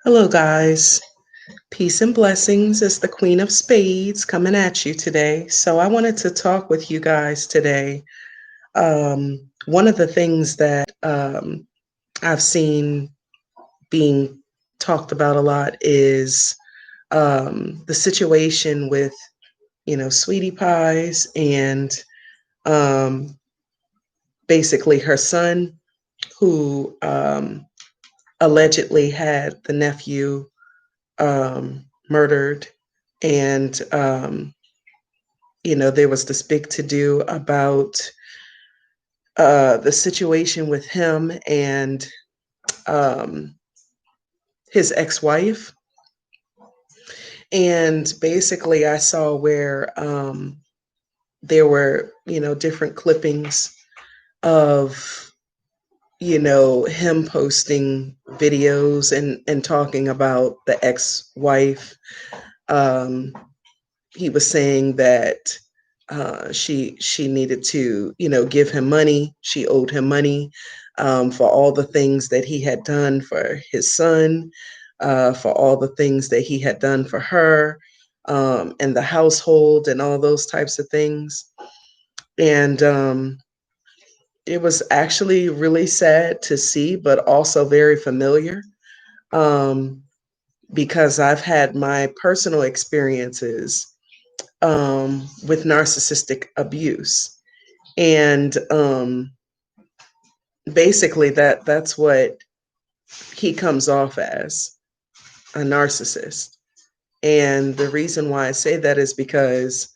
Hello, guys. Peace and blessings. It's the Queen of Spades coming at you today. So, I wanted to talk with you guys today. One of the things that I've seen being talked about a lot is the situation with, Sweetie Pies and um, basically her son, who allegedly had the nephew murdered. And, there was this big to do about the situation with him and um, his ex wife. And basically, I saw where there were, different clippings of, him posting videos and talking about the ex wife. Um, he was saying that she needed to give him money. She owed him money for all the things that he had done for his son, for all the things that he had done for her and the household and all those types of things. And it was actually really sad to see, but also very familiar, um, because I've had my personal experiences with narcissistic abuse. And basically that's what he comes off as, a narcissist. And the reason why I say that is because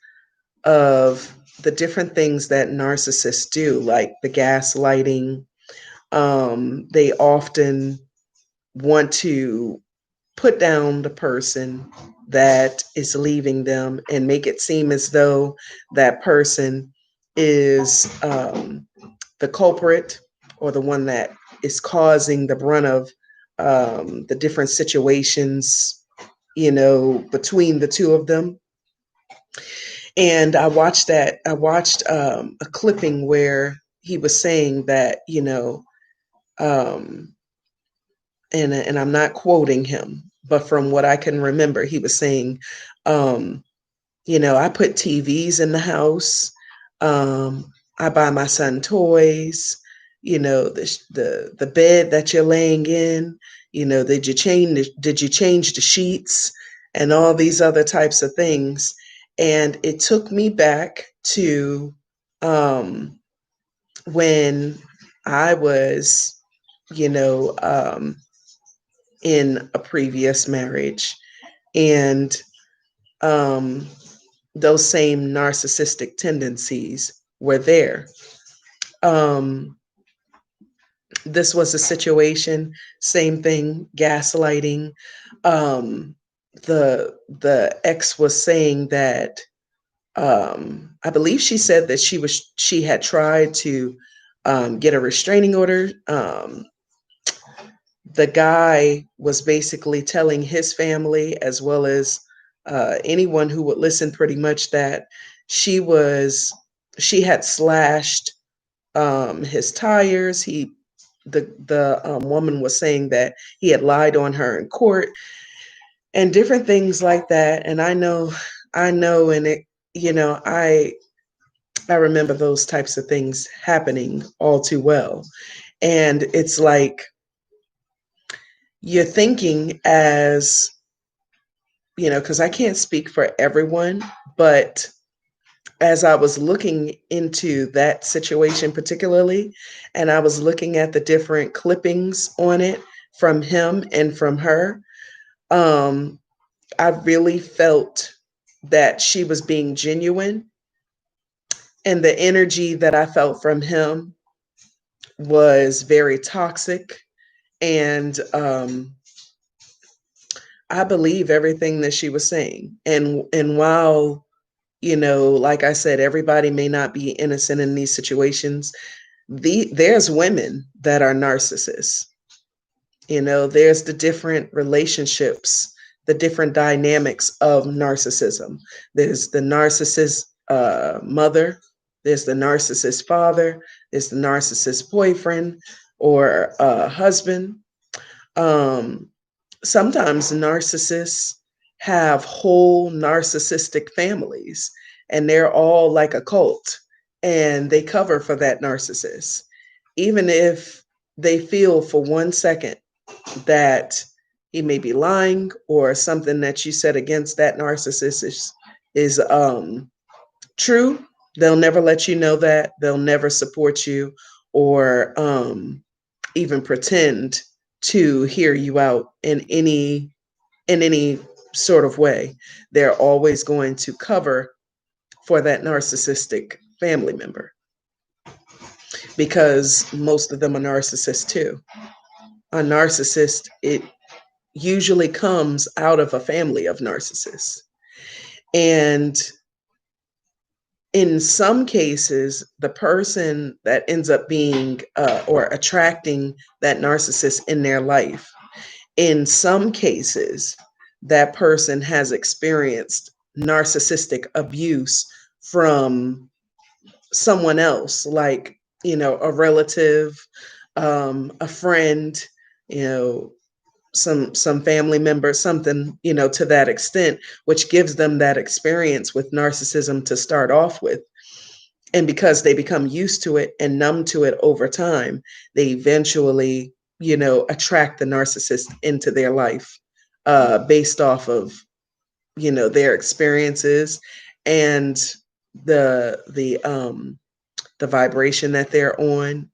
of the different things that narcissists do, like the gaslighting. They often want to put down the person that is leaving them and make it seem as though that person is the culprit or the one that is causing the brunt of the different situations, between the two of them. And I watched a clipping where he was saying that, um, and I'm not quoting him, but from what I can remember, he was saying, um, I put TVs in the house. I buy my son toys. The bed that you're laying in. Did you change the sheets and all these other types of things? And it took me back to um, when I was, you know, um, in a previous marriage, and um, those same narcissistic tendencies were there. Um, this was a situation, same thing, gaslighting. Um, the ex was saying that I believe she said that she had tried to get a restraining order. The guy was basically telling his family, as well as anyone who would listen, pretty much that she was she had slashed his tires. The woman was saying that he had lied on her in court and different things like that. And I know, and it, I remember those types of things happening all too well. And it's like you're thinking as, because I can't speak for everyone, but as I was looking into that situation particularly, and I was looking at the different clippings on it from him and from her, um, I really felt that she was being genuine. And the energy that I felt from him was very toxic. And I believe everything that she was saying. And while, like I said, everybody may not be innocent in these situations, there's women that are narcissists. There's the different relationships, the different dynamics of narcissism. There's the narcissist mother, there's the narcissist father, there's the narcissist boyfriend or husband. Um, sometimes narcissists have whole narcissistic families, and they're all like a cult, and they cover for that narcissist. Even if they feel for 1 second that he may be lying, or something that you said against that narcissist is true, they'll never let you know that. They'll never support you, or even pretend to hear you out in any sort of way. They're always going to cover for that narcissistic family member, because most of them are narcissists too. A narcissist, it usually comes out of a family of narcissists. And in some cases, the person that ends up being or attracting that narcissist in their life, in some cases, that person has experienced narcissistic abuse from someone else, like, a relative, a friend, you know, some family member, something, to that extent, which gives them that experience with narcissism to start off with. And because they become used to it and numb to it over time, they eventually, attract the narcissist into their life, based off of, their experiences, and the vibration that they're on.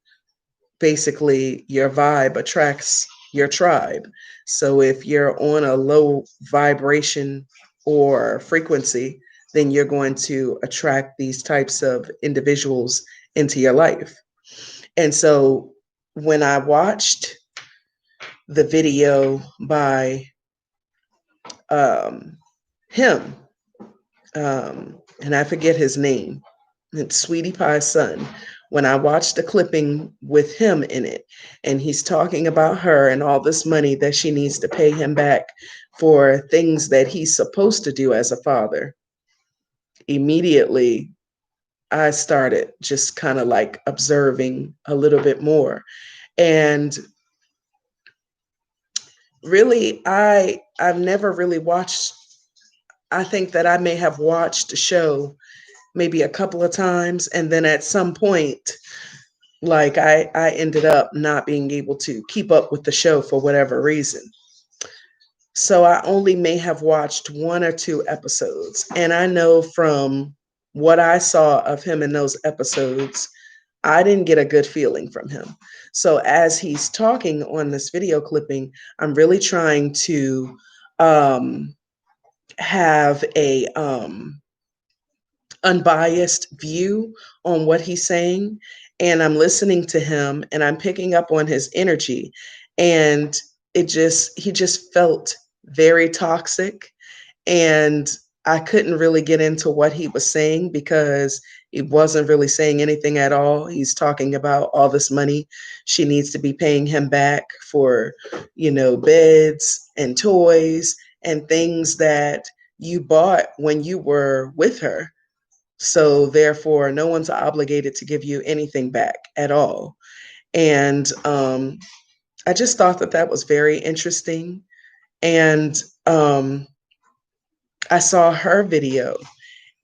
Basically, your vibe attracts your tribe. So if you're on a low vibration or frequency, then you're going to attract these types of individuals into your life. And so when I watched the video by him, and I forget his name, it's Sweetie Pie's son. When I watched the clipping with him in it, and he's talking about her and all this money that she needs to pay him back for things that he's supposed to do as a father, immediately I started just kind of like observing a little bit more. And really, I've never really watched, I think that I may have watched the show maybe a couple of times, and then at some point, like, I ended up not being able to keep up with the show for whatever reason. So I only may have watched one or two episodes. And I know from what I saw of him in those episodes, I didn't get a good feeling from him. So as he's talking on this video clipping, I'm really trying to um, have a unbiased view on what he's saying. And I'm listening to him, and I'm picking up on his energy. And he just felt very toxic. And I couldn't really get into what he was saying, because he wasn't really saying anything at all. He's talking about all this money she needs to be paying him back for, beds and toys and things that you bought when you were with her. So therefore, no one's obligated to give you anything back at all. And I just thought that that was very interesting. And I saw her video,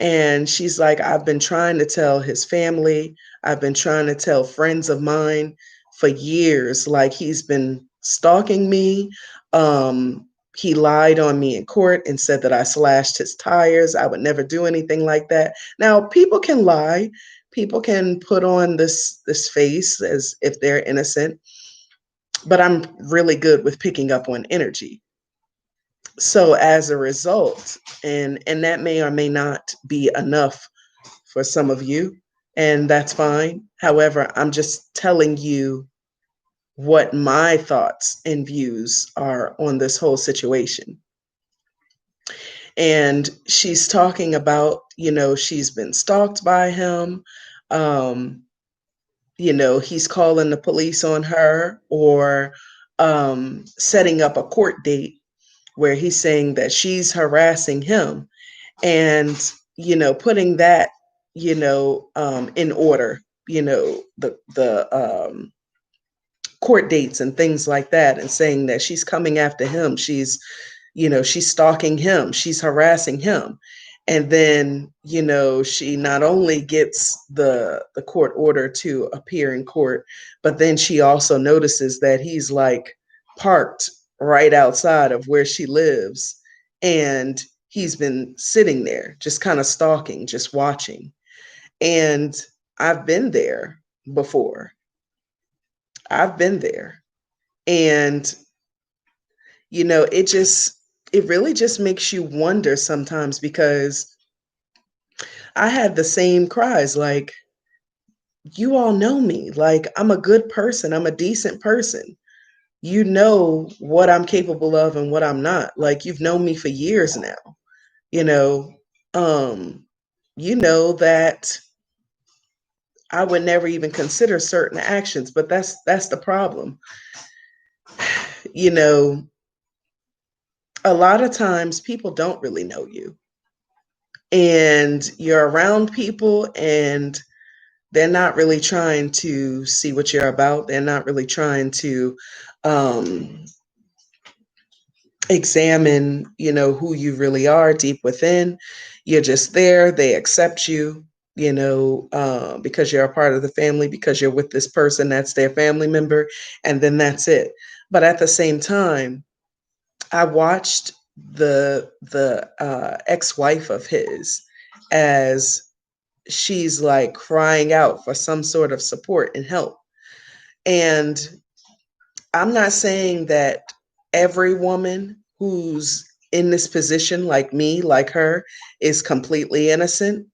and she's like, I've been trying to tell his family, I've been trying to tell friends of mine for years, like, he's been stalking me. He lied on me in court and said that I slashed his tires. I would never do anything like that. Now, people can lie. People can put on this face as if they're innocent, but I'm really good with picking up on energy. So as a result, and that may or may not be enough for some of you, and that's fine. However, I'm just telling you what my thoughts and views are on this whole situation. And she's talking about, she's been stalked by him. Um, he's calling the police on her, or setting up a court date where he's saying that she's harassing him, and, putting that, in order, the court dates and things like that, and saying that she's coming after him. She's stalking him. She's harassing him. And then, she not only gets the court order to appear in court, but then she also notices that he's like parked right outside of where she lives. And he's been sitting there just kind of stalking, just watching. And I've been there before. I've been there. And, it really just makes you wonder sometimes, because I had the same cries, like, you all know me. Like, I'm a good person. I'm a decent person. You know what I'm capable of and what I'm not. Like, you've known me for years now. You know, you know that I would never even consider certain actions, but that's the problem. You know, a lot of times people don't really know you, and you're around people and they're not really trying to see what you're about. They're not really trying to um, examine, who you really are deep within. You're just there. They accept you, because you're a part of the family, because you're with this person that's their family member, and then that's it. But at the same time, I watched the ex-wife of his as she's like crying out for some sort of support and help. And I'm not saying that every woman who's in this position, like me, like her, is completely innocent.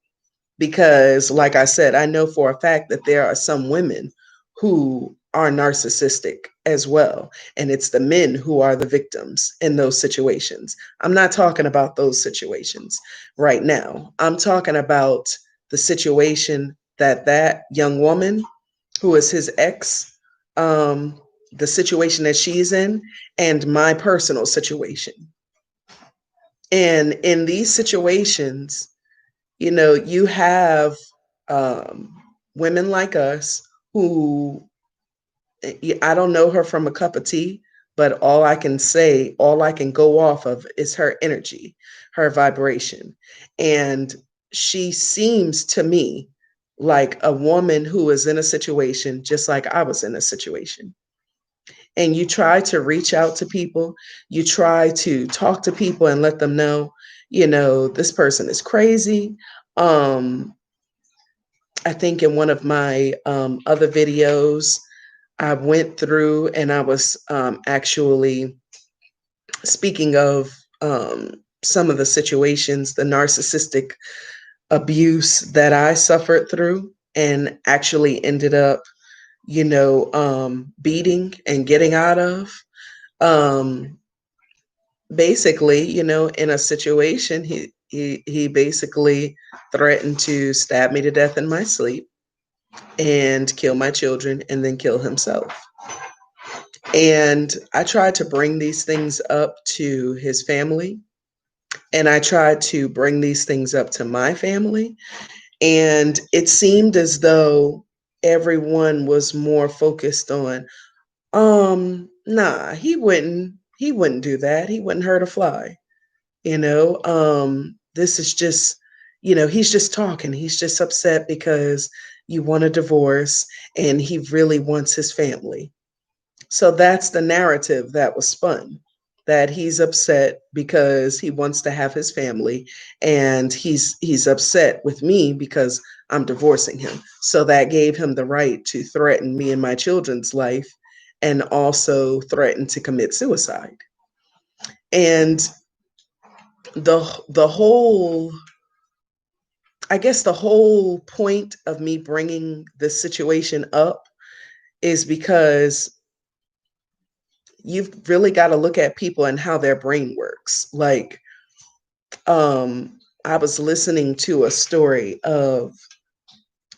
Because, like I said, I know for a fact that there are some women who are narcissistic as well. And it's the men who are the victims in those situations. I'm not talking about those situations right now. I'm talking about the situation that young woman who is his ex, the situation that she's in, and my personal situation. And in these situations, you have um, women like us who, I don't know her from a cup of tea, but all I can go off of is her energy, her vibration. And she seems to me like a woman who is in a situation just like I was in a situation. And you try to reach out to people, you try to talk to people and let them know, this person is crazy. Um, I think in one of my other videos, I went through and I was actually speaking of some of the situations, the narcissistic abuse that I suffered through, and actually ended up, beating and getting out of. Um, Basically, in a situation, he basically threatened to stab me to death in my sleep and kill my children and then kill himself. And I tried to bring these things up to his family, and I tried to bring these things up to my family. And it seemed as though everyone was more focused on, nah, he wouldn't do that. He wouldn't hurt a fly. This is just, he's just talking. He's just upset because you want a divorce and he really wants his family. So that's the narrative that was spun, that he's upset because he wants to have his family, and he's upset with me because I'm divorcing him. So that gave him the right to threaten me and my children's life, and also threaten to commit suicide. And the whole, I guess the whole point of me bringing this situation up is because you've really got to look at people and how their brain works. Like, I was listening to a story of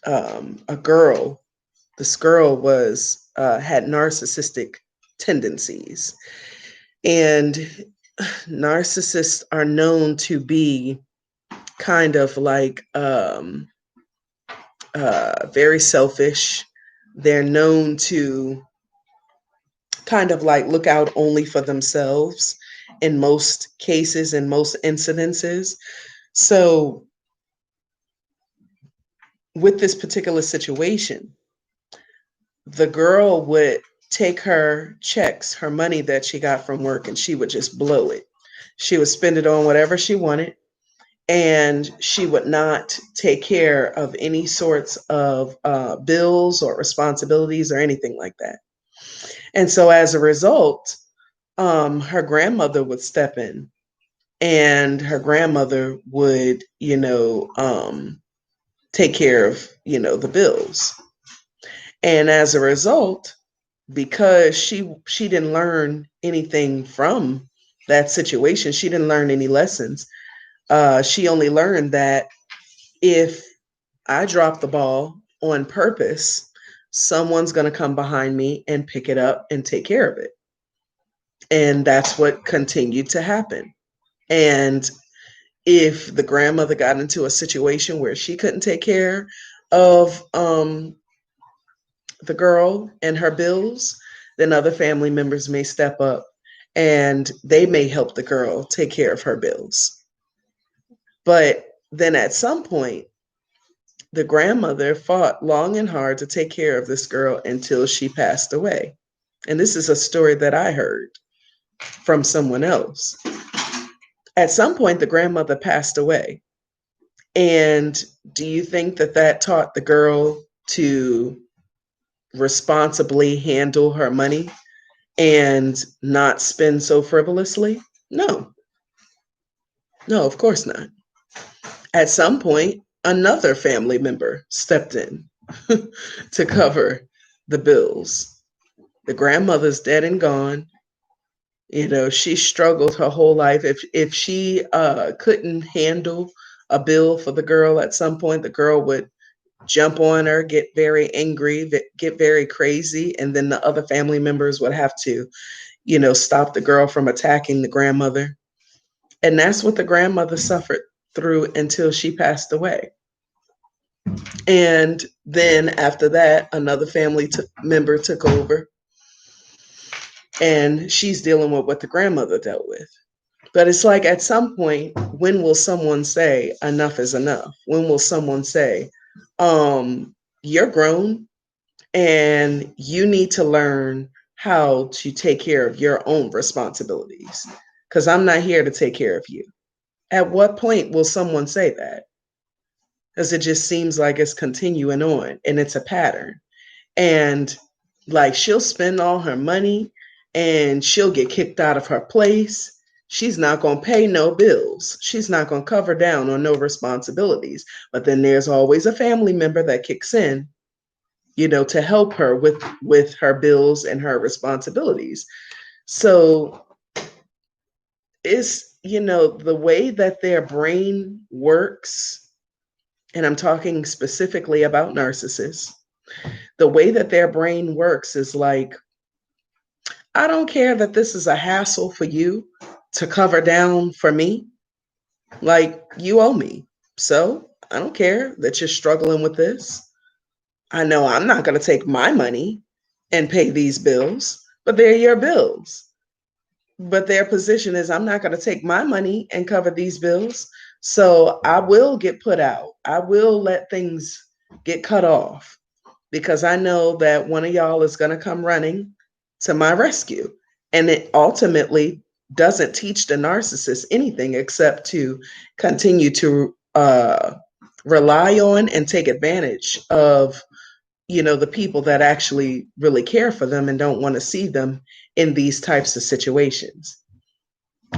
a girl. This girl was had narcissistic tendencies, and narcissists are known to be kind of like very selfish. They're known to kind of like look out only for themselves in most cases, in most incidences. So with this particular situation, the girl would take her checks, her money that she got from work, and she would just blow it. She would spend it on whatever she wanted, and she would not take care of any sorts of bills or responsibilities or anything like that. And so as a result, her grandmother would step in, and her grandmother would, take care of, the bills. And as a result, because she didn't learn anything from that situation, she didn't learn any lessons. She only learned that if I drop the ball on purpose, someone's going to come behind me and pick it up and take care of it. And that's what continued to happen. And if the grandmother got into a situation where she couldn't take care of the girl and her bills, then other family members may step up and they may help the girl take care of her bills. But then at some point, the grandmother fought long and hard to take care of this girl until she passed away. And this is a story that I heard from someone else. At some point, the grandmother passed away. And do you think that that taught the girl to responsibly handle her money and not spend so frivolously? No, no, of course not. At some point, another family member stepped in to cover the bills. The grandmother's dead and gone. She struggled her whole life. If she couldn't handle a bill for the girl, at some point the girl would jump on her, get very angry, get very crazy, and then the other family members would have to, stop the girl from attacking the grandmother. And that's what the grandmother suffered through until she passed away. And then after that, another family member took over, and she's dealing with what the grandmother dealt with. But it's like at some point, when will someone say enough is enough? When will someone say, you're grown and you need to learn how to take care of your own responsibilities? Because I'm not here to take care of you. At what point will someone say that? Because it just seems like it's continuing on and it's a pattern. And like she'll spend all her money and she'll get kicked out of her place. She's not going to pay no bills. She's not going to cover down on no responsibilities. But then there's always a family member that kicks in, to help her with her bills and her responsibilities. So it's, the way that their brain works, and I'm talking specifically about narcissists, the way that their brain works is like, I don't care that this is a hassle for you to cover down for me. Like, you owe me. So I don't care that you're struggling with this. I know I'm not going to take my money and pay these bills, but they're your bills. But their position is, I'm not going to take my money and cover these bills. So I will get put out. I will let things get cut off because I know that one of y'all is going to come running to my rescue. And it ultimately doesn't teach the narcissist anything except to continue to rely on and take advantage of, the people that actually really care for them and don't want to see them in these types of situations.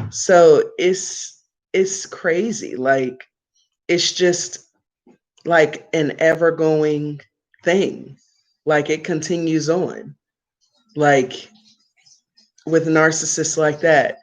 So it's crazy. Like, it's just like an ever going thing. Like, it continues on. Like, with narcissists like that,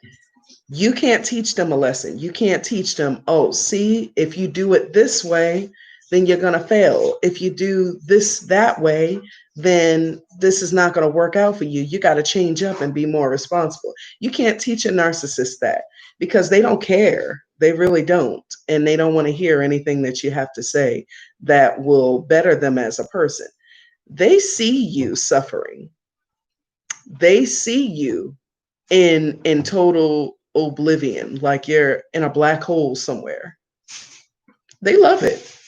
you can't teach them a lesson. You can't teach them, oh, see, if you do it this way, then you're going to fail. If you do this that way, then this is not going to work out for you. You got to change up and be more responsible. You can't teach a narcissist that because they don't care. They really don't. And they don't want to hear anything that you have to say that will better them as a person. They see you suffering. they see you in total oblivion, like you're in a black hole somewhere. They love it.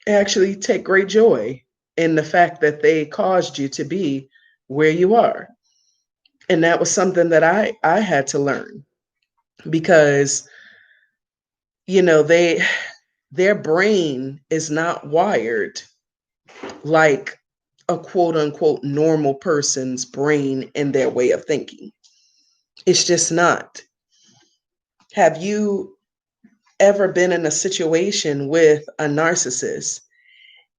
They actually take great joy in the fact that they caused you to be where you are. And that was something that I had to learn because, you know, their brain is not wired like a quote unquote normal person's brain and their way of thinking. It's just not. Have you ever been in a situation with a narcissist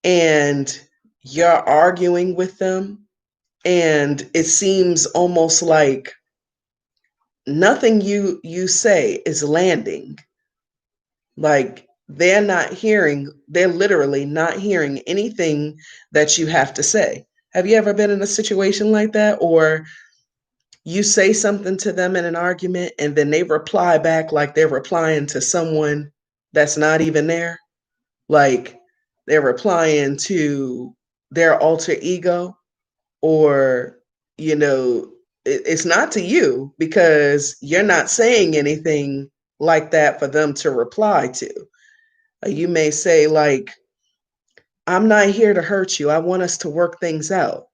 and you're arguing with them and it seems almost like nothing you say is landing? Like they're literally not hearing anything that you have to say. Have you ever been in a situation like that? Or you say something to them in an argument and then they reply back like they're replying to someone that's not even there? Like they're replying to their alter ego, or, you know, it's not to you because you're not saying anything like that for them to reply to. You may say, like, I'm not here to hurt you. I want us to work things out.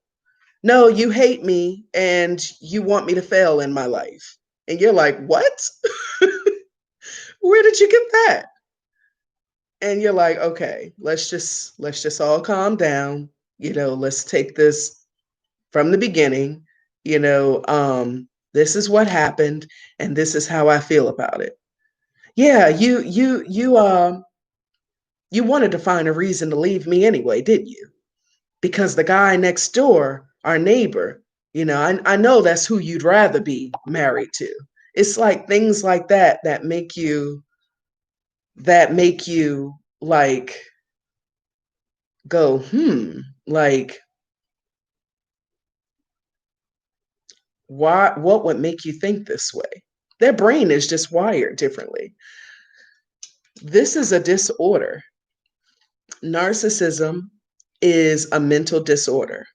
No, you hate me and you want me to fail in my life. And you're like, what? Where did you get that? And you're like, okay, let's just all calm down. You know, let's take this from the beginning. You know, this is what happened and this is how I feel about it. Yeah, you wanted to find a reason to leave me anyway, didn't you? Because the guy next door, our neighbor, you know, I know that's who you'd rather be married to. It's like things like that that make you like go, like, why, what would make you think this way? Their brain is just wired differently. This is a disorder. Narcissism is a mental disorder,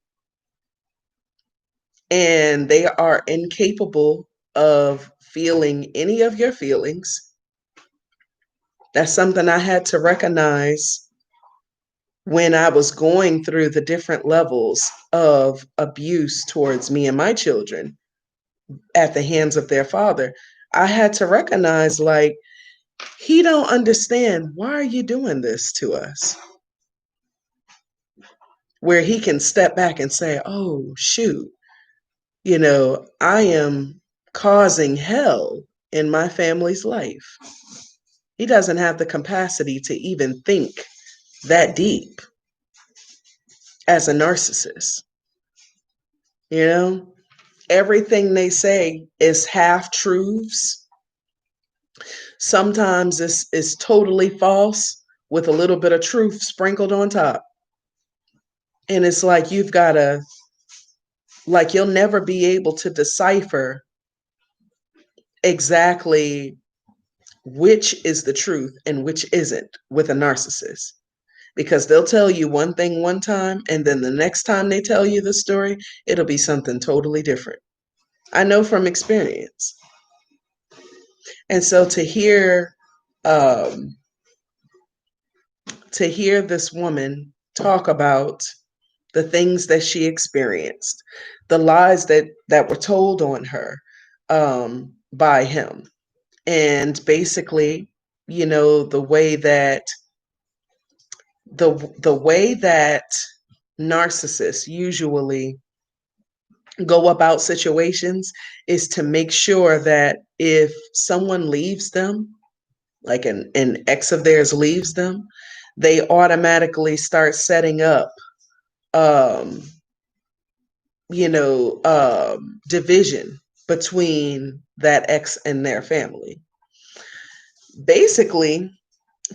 and they are incapable of feeling any of your feelings. That's something I had to recognize when I was going through the different levels of abuse towards me and my children at the hands of their father. I had to recognize, like, he don't understand, why are you doing this to us? Where he can step back and say, oh shoot, you know, I am causing hell in my family's life. He doesn't have the capacity to even think that deep as a narcissist. You know, everything they say is half truths. Sometimes it's totally false with a little bit of truth sprinkled on top. And it's like you'll never be able to decipher exactly which is the truth and which isn't with a narcissist, because they'll tell you one thing one time and then the next time they tell you the story, it'll be something totally different. I know from experience. And so um, to hear this woman talk about the things that she experienced, the lies that were told on her by him, and basically, you know, the way that narcissists usually go about situations is to make sure that if someone leaves them, like an ex of theirs leaves them, they automatically start setting up, um, division between that ex and their family. Basically,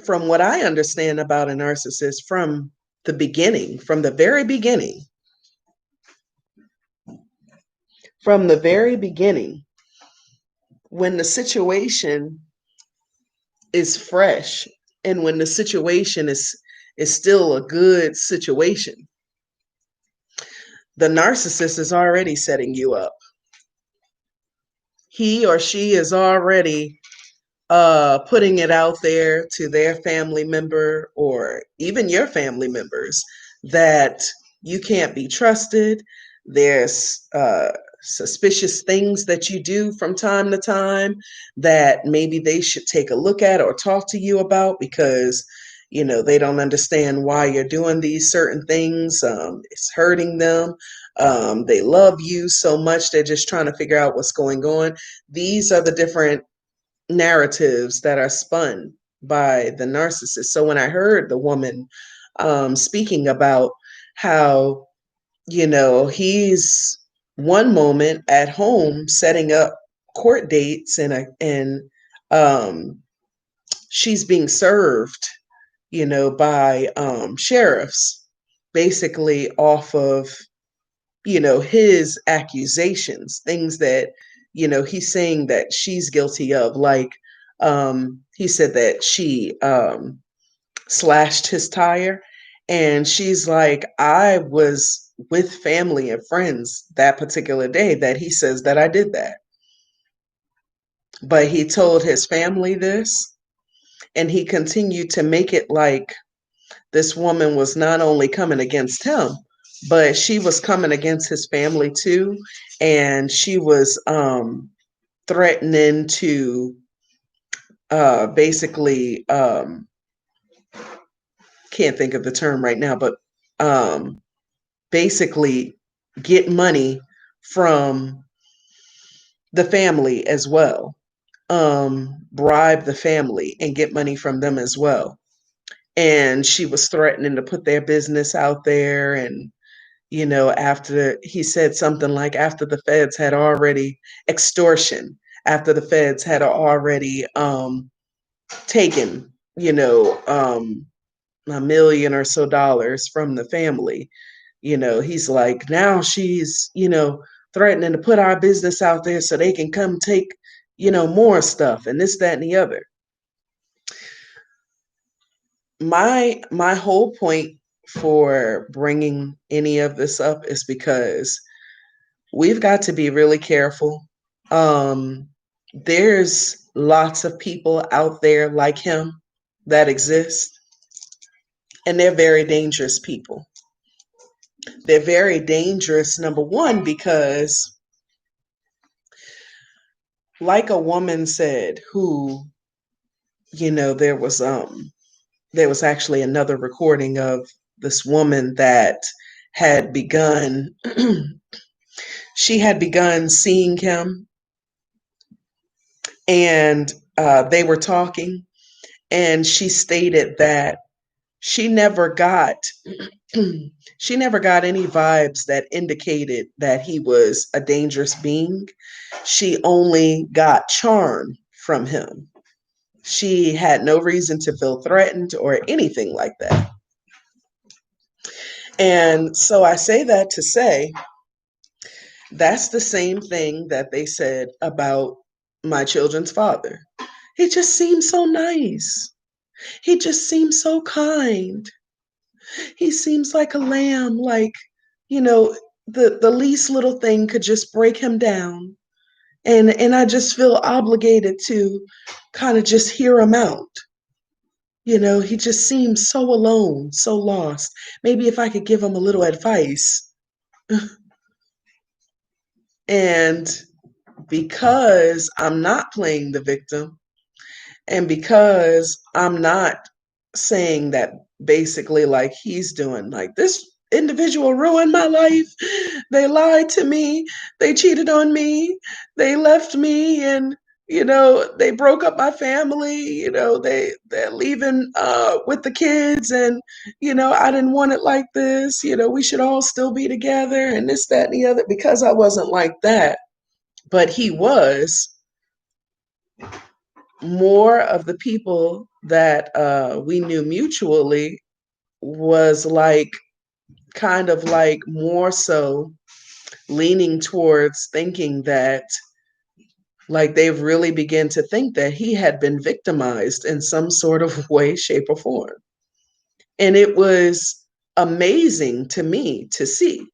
from what I understand about a narcissist, from the very beginning, when the situation is fresh and when the situation is still a good situation, the narcissist is already setting you up. he or she is already putting it out there to their family member or even your family members that you can't be trusted. There's suspicious things that you do from time to time that maybe they should take a look at or talk to you about because they don't understand why you're doing these certain things. It's hurting them. They love you so much, they're just trying to figure out what's going on. These are the different narratives that are spun by the narcissist. So when I heard the woman speaking about how, he's one moment at home setting up court dates and she's being served, by sheriffs, basically off of his accusations, things that he's saying that she's guilty of, like he said that she slashed his tire, and she's like, I was with family and friends that particular day that he says that I did that, but he told his family this, and he continued to make it like this woman was not only coming against him, but she was coming against his family too. And she was threatening to basically, can't think of the term right now, but basically get money from the family as well, bribe the family and get money from them as well. And she was threatening to put their business out there. And after he said something like, after the feds had already extortion, after the feds had already taken $1 million or so from the family, he's like, now she's threatening to put our business out there so they can come take more stuff and this, that, and the other. My whole point for bringing any of this up is because we've got to be really careful. There's lots of people out there like him that exist, and they're very dangerous people. They're very dangerous, number one, because like a woman said, who, there was actually another recording of this woman that had begun she had begun seeing him, and they were talking, and she stated that she never got she never got any vibes that indicated that he was a dangerous being. She only got charm from him. She had no reason to feel threatened or anything like that. And so I say that to say that's the same thing that they said about my children's father. He just seems so nice. He just seems so kind. He seems like a lamb, like, you know, the least little thing could just break him down. And I just feel obligated to kind of just hear him out. He just seems so alone, so lost. Maybe if I could give him a little advice. And because I'm not playing the victim, and because I'm not saying that basically like he's doing, like, this individual ruined my life. They lied to me. They cheated on me. They left me, and they broke up my family. They're leaving with the kids, and I didn't want it like this. We should all still be together, and this, that, and the other. Because I wasn't like that, but he was. More of the people that we knew mutually was like, kind of like, more so leaning towards thinking that, like, they've really begun to think that he had been victimized in some sort of way, shape, or form. And it was amazing to me to see.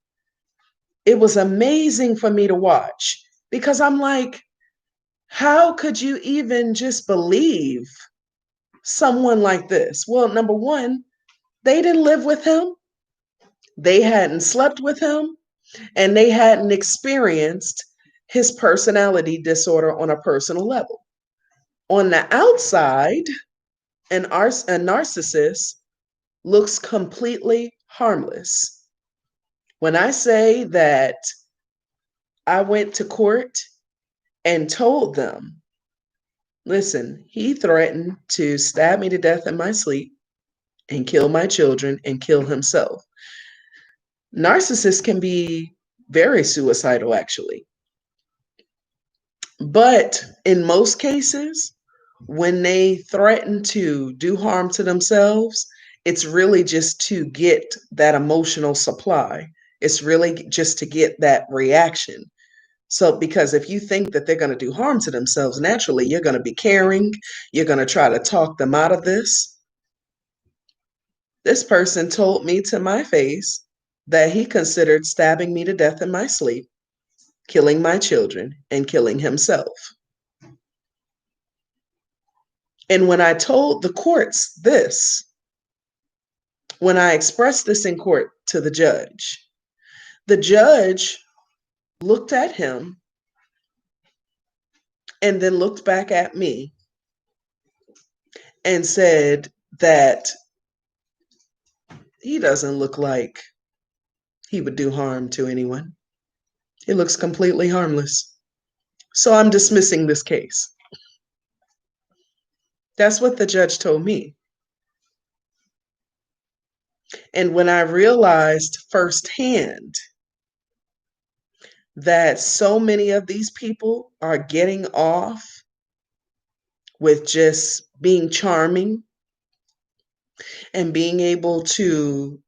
It was amazing for me to watch, because I'm like, How could you even just believe someone like this? Well, number one, they didn't live with him, they hadn't slept with him, and they hadn't experienced his personality disorder on a personal level. On the outside, a narcissist looks completely harmless. When I say that I went to court and told them, listen, he threatened to stab me to death in my sleep and kill my children and kill himself. Narcissists can be very suicidal, actually. But in most cases, when they threaten to do harm to themselves, it's really just to get that emotional supply. It's really just to get that reaction. So, because if you think that they're going to do harm to themselves, naturally, you're going to be caring. You're going to try to talk them out of this. This person told me to my face that he considered stabbing me to death in my sleep, killing my children, and killing himself. And when I told the courts this, when I expressed this in court to the judge looked at him and then looked back at me and said that he doesn't look like he would do harm to anyone. He looks completely harmless. So I'm dismissing this case. That's what the judge told me. And when I realized firsthand that so many of these people are getting off with just being charming and being able to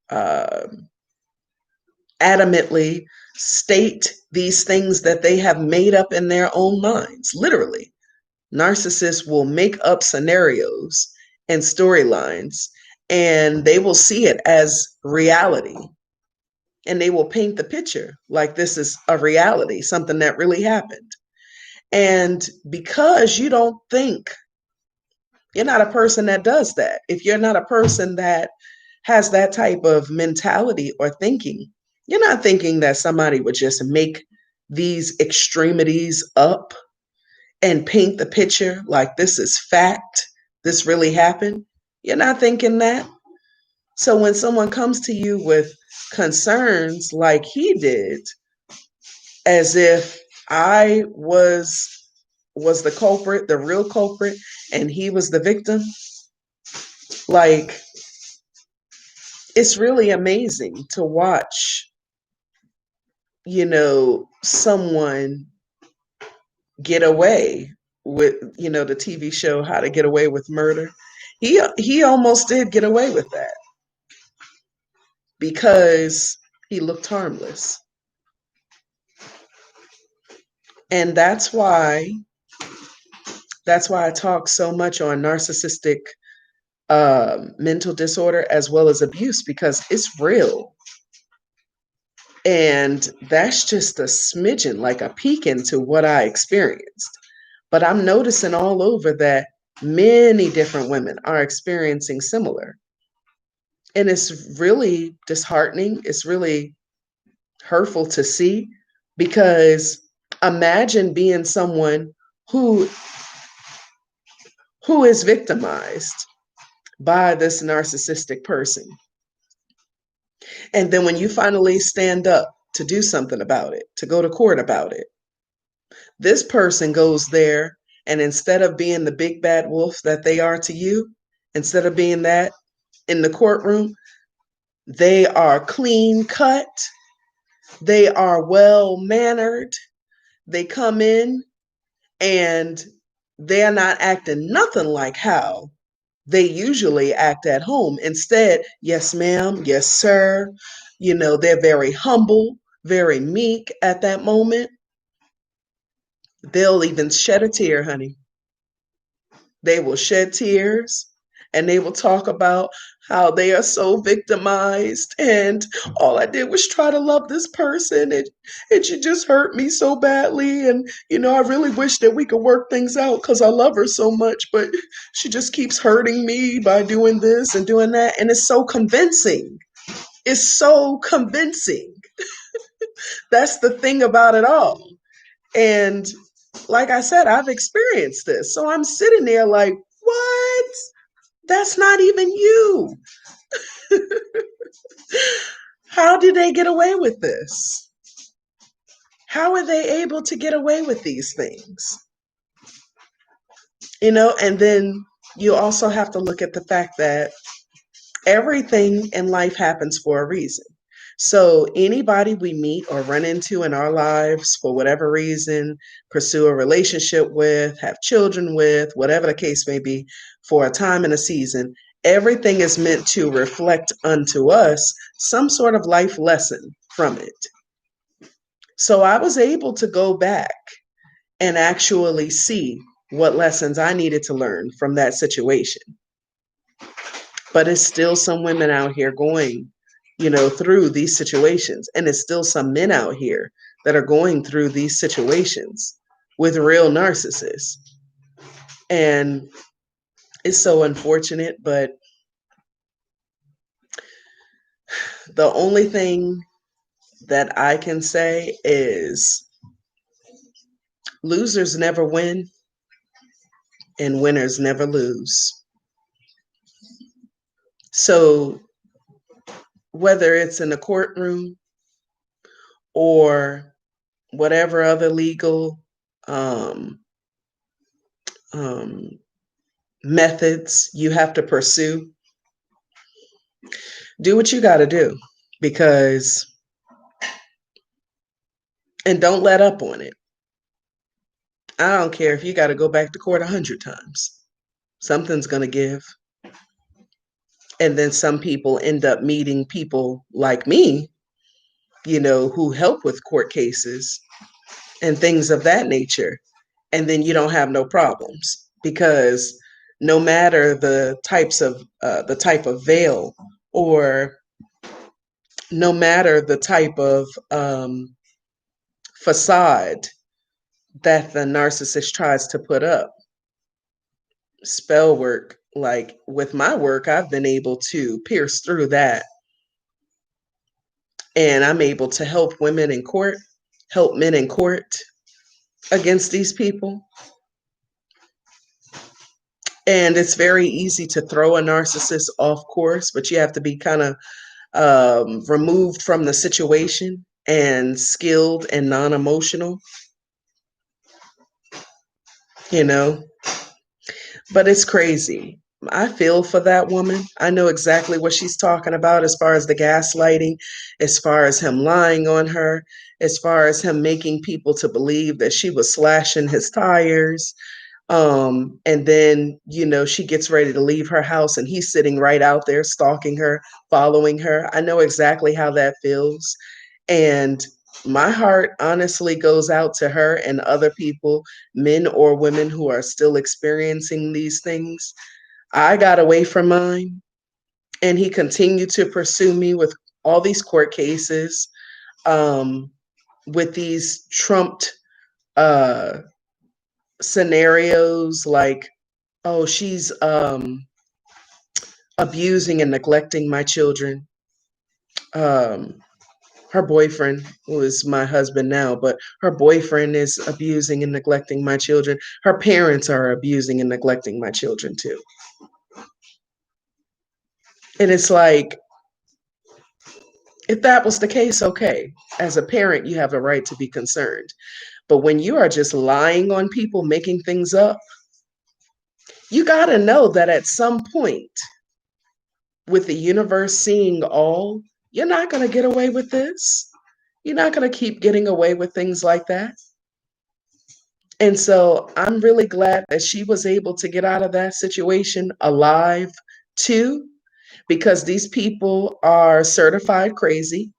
adamantly state these things that they have made up in their own minds. Literally, narcissists will make up scenarios and storylines, and they will see it as reality. And they will paint the picture like this is a reality, something that really happened. And because you don't think, you're not a person that does that. If you're not a person that has that type of mentality or thinking, you're not thinking that somebody would just make these extremities up and paint the picture like this is fact, this really happened. You're not thinking that. So when someone comes to you with concerns like he did, as if I was the culprit, the real culprit, and he was the victim, like it's really amazing to watch, someone get away with, the TV show How to Get Away with Murder. He almost did get away with that because he looked harmless. And that's why I talk so much on narcissistic mental disorder as well as abuse, because it's real. And that's just a smidgen, like a peek into what I experienced. But I'm noticing all over that many different women are experiencing similar. And it's really disheartening. It's really hurtful to see, because imagine being someone who is victimized by this narcissistic person. And then when you finally stand up to do something about it, to go to court about it, this person goes there, and instead of being the big bad wolf that they are to you, instead of being that in the courtroom, they are clean cut, they are well mannered, they come in and they're not acting nothing like how they usually act at home. Instead, yes, ma'am, yes, sir. They're very humble, very meek at that moment. They'll even shed a tear, honey. They will shed tears. and they will talk about how they are so victimized, and all I did was try to love this person, and she just hurt me so badly, and I really wish that we could work things out because I love her so much, but she just keeps hurting me by doing this and doing that, and it's so convincing. It's so convincing. That's the thing about it all. And like I said, I've experienced this. So I'm sitting there like, what? That's not even you. How did they get away with this? How are they able to get away with these things? And then you also have to look at the fact that everything in life happens for a reason. So anybody we meet or run into in our lives for whatever reason, pursue a relationship with, have children with, whatever the case may be, for a time and a season, everything is meant to reflect unto us some sort of life lesson from it. So I was able to go back and actually see what lessons I needed to learn from that situation. But it's still some women out here going, through these situations. And it's still some men out here that are going through these situations with real narcissists. And it's so unfortunate, but the only thing that I can say is losers never win and winners never lose. So whether it's in a courtroom or whatever other legal um, um, methods you have to pursue, do what you got to do, and don't let up on it. I don't care if you got to go back to court 100 times. Something's going to give. And then some people end up meeting people like me, who help with court cases and things of that nature. And then you don't have no problems because no matter the type of veil, or no matter the type of facade that the narcissist tries to put up, spell work, like with my work, I've been able to pierce through that. And I'm able to help women in court, help men in court against these people. And it's very easy to throw a narcissist off course, but you have to be kind of removed from the situation and skilled and non-emotional, But it's crazy. I feel for that woman. I know exactly what she's talking about as far as the gaslighting, as far as him lying on her, as far as him making people to believe that she was slashing his tires. And then, she gets ready to leave her house and he's sitting right out there stalking her, following her. I know exactly how that feels. And my heart honestly goes out to her and other people, men or women, who are still experiencing these things. I got away from mine, and he continued to pursue me with all these court cases, with these trumped uh, scenarios like, oh, she's abusing and neglecting my children. Her boyfriend, who is my husband now, but her boyfriend is abusing and neglecting my children. Her parents are abusing and neglecting my children too. And it's like, if that was the case, okay. As a parent, you have a right to be concerned. But when you are just lying on people, making things up, you got to know that at some point, with the universe seeing all, you're not going to get away with this. You're not going to keep getting away with things like that. And so I'm really glad that she was able to get out of that situation alive too, because these people are certified crazy,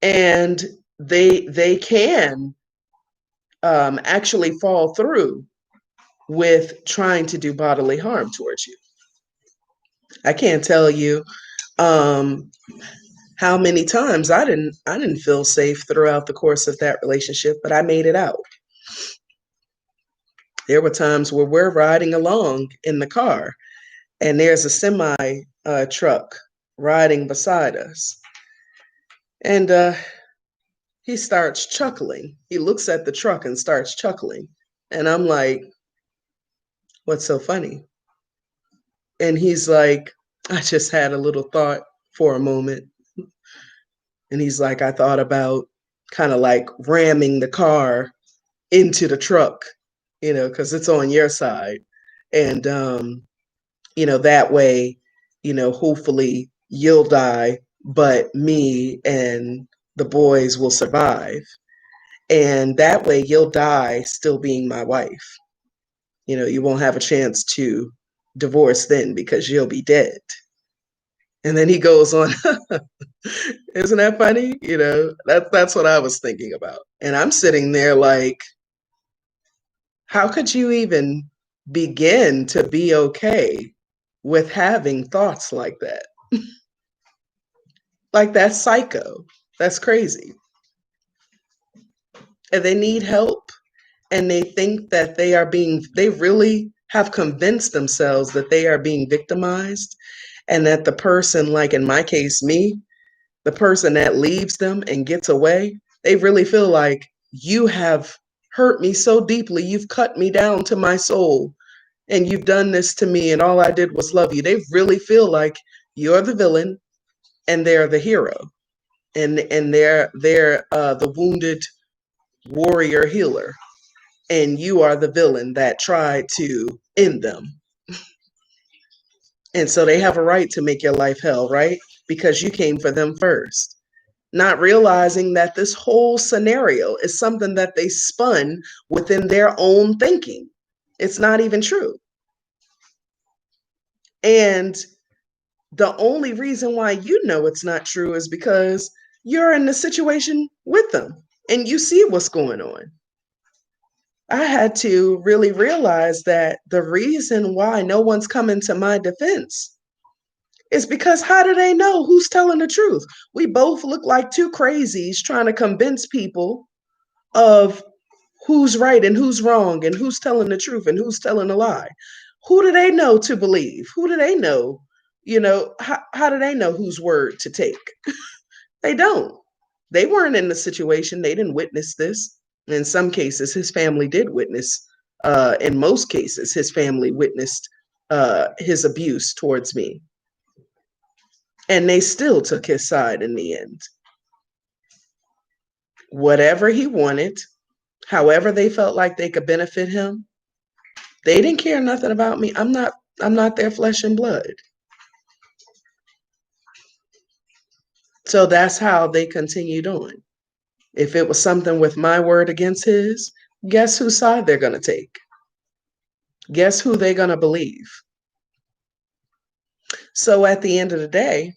and they can actually fall through with trying to do bodily harm towards you. I can't tell you um, how many times I didn't feel safe throughout the course of that relationship, but I made it out. There were times where we're riding along in the car and there's a semi truck riding beside us. And he starts chuckling. He looks at the truck and starts chuckling. And I'm like, what's so funny? And he's like, I just had a little thought for a moment. And he's like, I thought about kind of like ramming the car into the truck, because it's on your side. And, that way, hopefully you'll die, but me and the boys will survive. And that way you'll die still being my wife. You won't have a chance to divorce then because you'll be dead. And then he goes on, isn't that funny? That's what I was thinking about. And I'm sitting there like, how could you even begin to be okay with having thoughts like that? Like, that's psycho. That's crazy. And they need help. And they think that they really have convinced themselves that they are being victimized, and that the person, like in my case, me, the person that leaves them and gets away, they really feel like, you have hurt me so deeply. You've cut me down to my soul and you've done this to me. And all I did was love you. They really feel like you're the villain and they're the hero. And they're the wounded warrior healer. And you are the villain that tried to end them. And so they have a right to make your life hell, right? Because you came for them first. Not realizing that this whole scenario is something that they spun within their own thinking. It's not even true. And the only reason why it's not true is because you're in the situation with them and you see what's going on. I had to really realize that the reason why no one's coming to my defense is because how do they know who's telling the truth? We both look like two crazies trying to convince people of who's right and who's wrong and who's telling the truth and who's telling a lie. Who do they know to believe? Who do they know? How do they know whose word to take? They don't. They weren't in the situation. They didn't witness this. In some cases, his family did witness. In most cases, his family witnessed his abuse towards me. And they still took his side in the end. Whatever he wanted, however they felt like they could benefit him, they didn't care nothing about me. I'm not their flesh and blood. So that's how they continued on. If it was something with my word against his, guess whose side they're going to take? Guess who they're going to believe? So at the end of the day,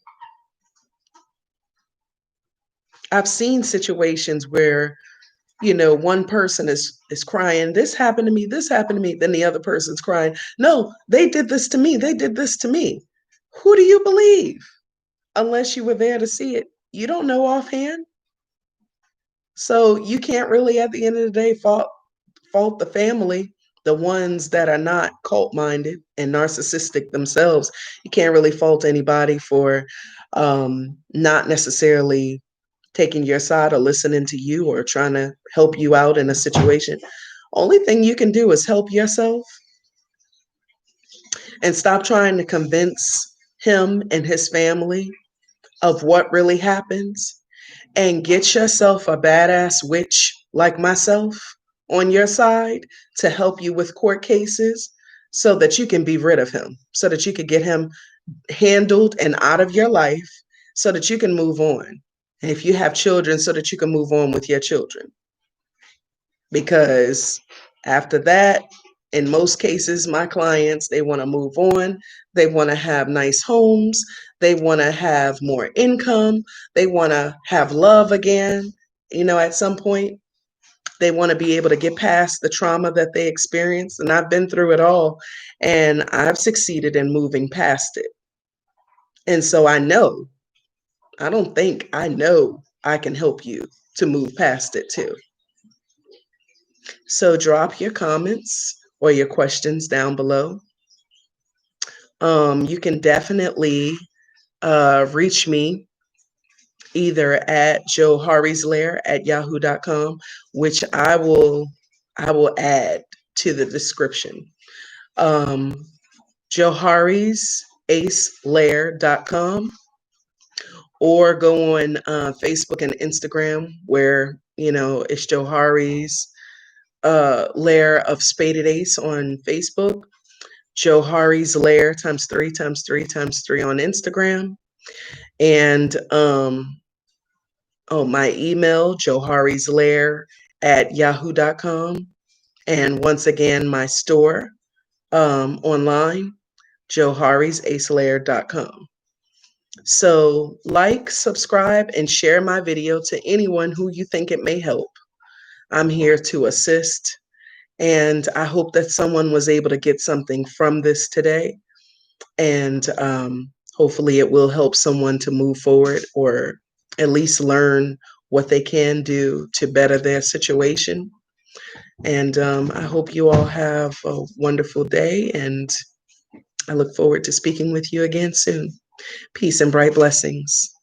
I've seen situations where, one person is crying, this happened to me, this happened to me. Then the other person's crying, no, they did this to me. They did this to me. Who do you believe? Unless you were there to see it. You don't know offhand. So you can't really, at the end of the day, fault the family, the ones that are not cult-minded and narcissistic themselves. You can't really fault anybody for not necessarily taking your side or listening to you or trying to help you out in a situation. Only thing you can do is help yourself and stop trying to convince him and his family of what really happens, and get yourself a badass witch like myself on your side to help you with court cases so that you can be rid of him, so that you can get him handled and out of your life so that you can move on. And if you have children, so that you can move on with your children. Because after that, in most cases, my clients, they want to move on. They want to have nice homes. They want to have more income. They want to have love again, at some point. They want to be able to get past the trauma that they experienced. And I've been through it all, and I've succeeded in moving past it. And so I know, I don't think, I know I can help you to move past it too. So drop your comments or your questions down below. You can definitely reach me either at Joharislair@yahoo.com, which I will add to the description. JoharisAceLair.com, or go on Facebook and Instagram, where it's Johari's Lair of Spaded Ace on Facebook, Johari's Lair times three times three times three on Instagram, and my email, joharislair@yahoo.com, and once again my store online, joharisaslair.com. So like, subscribe, and share my video to anyone who you think it may help. I'm here to assist, and I hope that someone was able to get something from this today, and hopefully it will help someone to move forward, or at least learn what they can do to better their situation. And I hope you all have a wonderful day, and I look forward to speaking with you again soon. Peace and bright blessings.